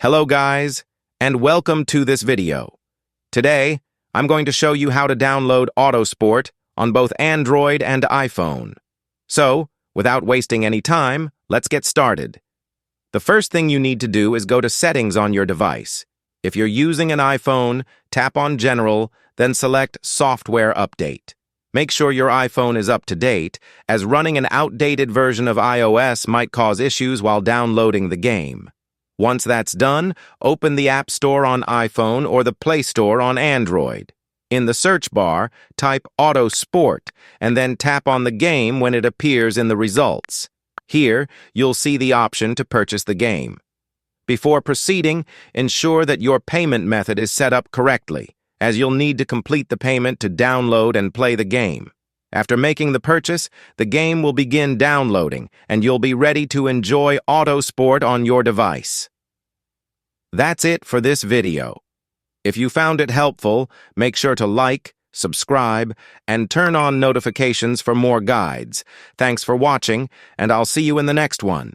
Hello guys, and welcome to this video. Today, I'm going to show you how to download Autosport on both Android and iPhone. So, without wasting any time, let's get started. The first thing you need to do is go to Settings on your device. If you're using an iPhone, tap on General, then select Software Update. Make sure your iPhone is up to date, as running an outdated version of iOS might cause issues while downloading the game. Once that's done, open the App Store on iPhone or the Play Store on Android. In the search bar, type Autosport and then tap on the game when it appears in the results. Here, you'll see the option to purchase the game. Before proceeding, ensure that your payment method is set up correctly, as you'll need to complete the payment to download and play the game. After making the purchase, the game will begin downloading, and you'll be ready to enjoy Autosport on your device. That's it for this video. If you found it helpful, make sure to like, subscribe, and turn on notifications for more guides. Thanks for watching, and I'll see you in the next one.